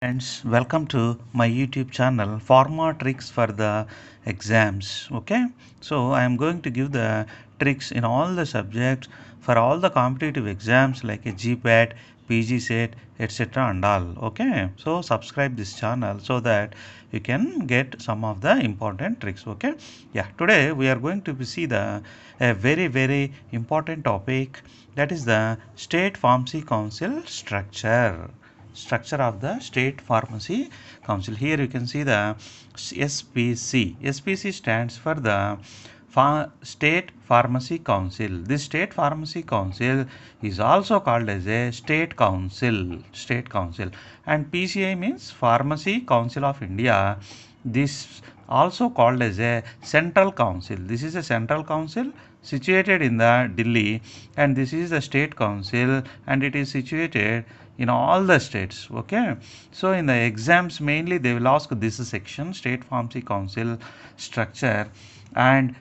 Friends, welcome to my YouTube channel Pharma Tricks for the Exams. Okay, so I am going to give the tricks in all the subjects for all the competitive exams like a GPAT, PG set, etc. and all. Okay, so subscribe this channel so that you can get some of the important tricks. Okay, yeah, today we are going to see the a very important topic, that is the State Pharmacy Council structure of the State Pharmacy Council. Here you can see the SPC. SPC stands for the State Pharmacy Council. This State Pharmacy Council is also called as a State Council. And PCI means Pharmacy Council of India. This also called as a Central Council. This is a Central Council situated in the Delhi, and this is the State Council, and it is situated in all the states. Okay, so in the exams mainly they will ask this section, State Pharmacy Council structure, and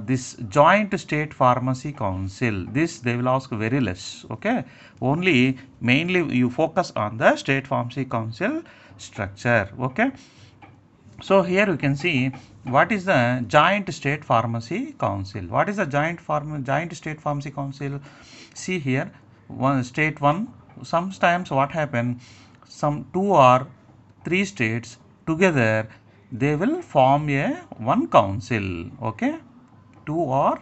this Joint State Pharmacy Council, this they will ask very less. Okay, only mainly you focus on the State Pharmacy Council structure. Okay, so here you can see what is the Joint State Pharmacy Council. What is the Joint State Pharmacy Council? See here, one. Sometimes what happen? Some two or three states together, they will form a one council. Okay, two or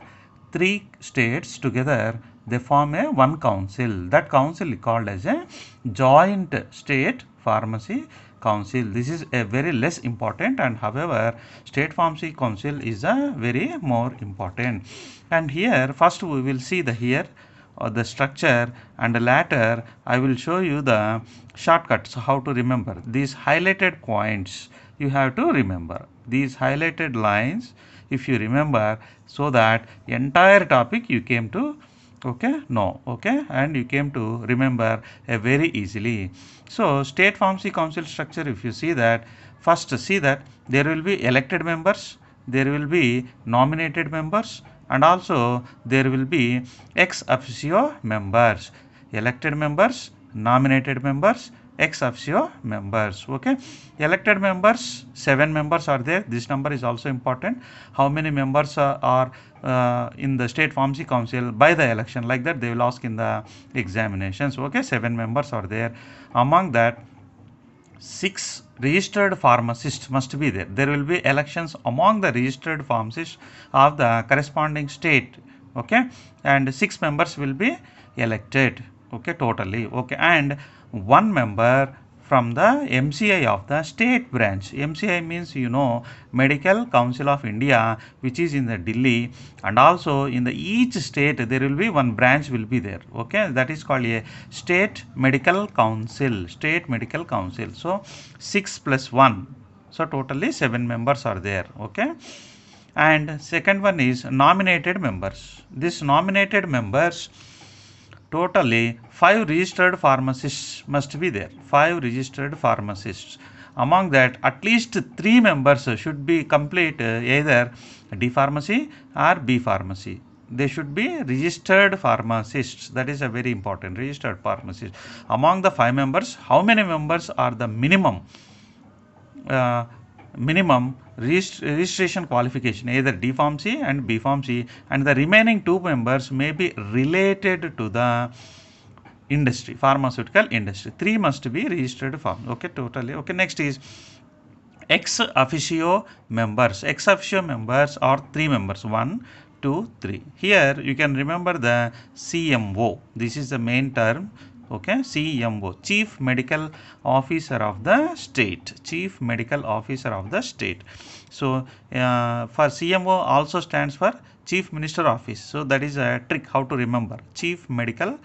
three states together, they form a one council. That council is called as a Joint State Pharmacy Council. This is a very less important, and however State Pharmacy Council is a very more important. And here first we will see the here the structure, and later I will show you the shortcuts how to remember these highlighted points. You have to remember these highlighted lines if you remember, so that entire topic you came to and you came to remember very easily. So State Pharmacy Council structure, if you see that, first see that there will be elected members, there will be nominated members, and also there will be ex officio members. Elected members, nominated members, ex officio members. Okay, elected members, 7 members are there. This number is also important. How many members are in the State Pharmacy Council by the election, like that they will ask in the examinations. Okay, 7 members are there. Among that, 6 registered pharmacists must be there. There will be elections among the registered pharmacists of the corresponding state. Okay, and 6 members will be elected. Okay, totally. Okay, and 1 member from the MCI of the state branch. MCI means, Medical Council of India, which is in the Delhi, and also in the each state there will be one branch will be there. Okay, that is called a State Medical Council. So 6 plus 1, so totally 7 members are there. Okay, and second one is nominated members. This nominated members, totally 5 registered pharmacists must be there. 5 registered pharmacists. Among that, at least 3 members should be complete either D pharmacy or B pharmacy. They should be registered pharmacists. That is a very important, registered pharmacist. Among the 5 members, how many members are the minimum? Minimum registration qualification, either D pharmacy and B pharmacy, and the remaining 2 members may be related to the industry, pharmaceutical industry. 3 must be registered pharm. Okay, totally. Okay, next is ex officio members. Ex officio members are 3 members. 1, 2, 3. Here you can remember the CMO. This is the main term. Okay, CMO, Chief Medical Officer of the State. Chief Medical Officer of the State. So for CMO also stands for Chief Minister Office. So that is a trick how to remember Chief Minister's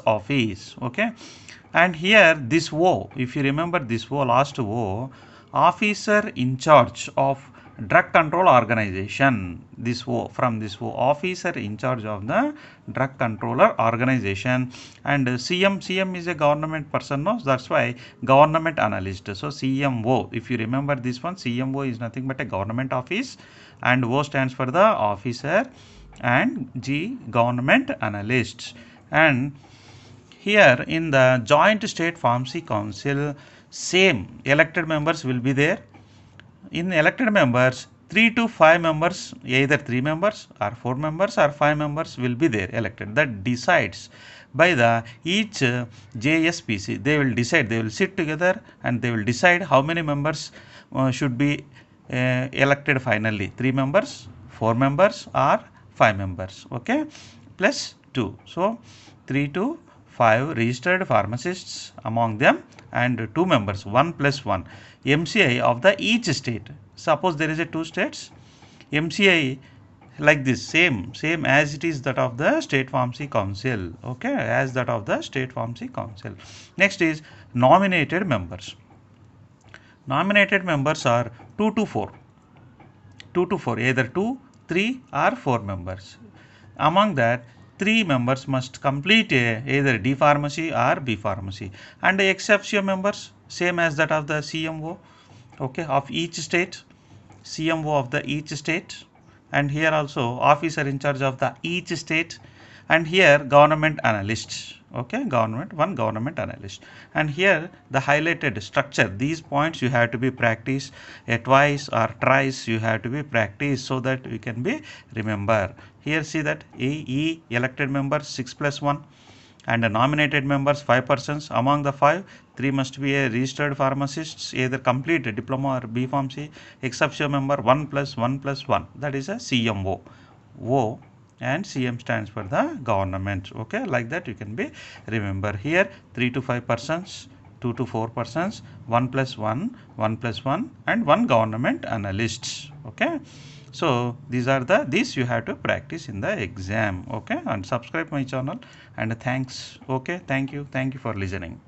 Office. Okay, and here this O, if you remember this O, last O, Officer in Charge of Drug Control Organization. This O, from this O, Officer in Charge of the Drug Controller Organization. And CM is a government person, no? That's why Government Analyst. So CMO, if you remember this one, CMO is nothing but a government office, and O stands for the officer, and G, government analysts. And here in the joint state pharmacy council, same elected members will be there. In elected members, 3 to 5 members, either 3 members or 4 members or 5 members will be there elected. That decides by the each JSPC. They will decide, they will sit together and they will decide how many members should be elected finally. 3 members, 4 members or 5 members, okay, plus 2. So 3 to 5 registered pharmacists among them and 2 members, 1 plus 1 MCI of the each state. Suppose there is a 2 states, MCI like this, same as it is that of the state pharmacy council, okay, as that of the state pharmacy council. Next is nominated members. Nominated members are 2 to 4, either 2, 3 or 4 members. Among that, 3 members must complete either D pharmacy or B pharmacy, and the ex officio members same as that of the CMO, okay, of each state, CMO of the each state, and here also officer in charge of the each state, and here government analyst, okay, one government analyst. And here the highlighted structure, these points you have to be practiced twice or thrice, you have to be practiced so that you can be remember. Here see that E elected members 6 plus 1 and the nominated members 5 persons. Among the 5, 3 must be a registered pharmacists, either complete diploma or B pharmacy. Ex officio member 1 plus 1 plus 1, that is a CMO. O and CM stands for the government, okay, like that you can be remember. Here 3 to 5 persons, 2 to 4 persons, 1 plus 1, 1 plus 1 and 1 government analyst, okay. So these are the, this you have to practice in the exam, okay, and subscribe my channel, and thanks, okay, thank you for listening.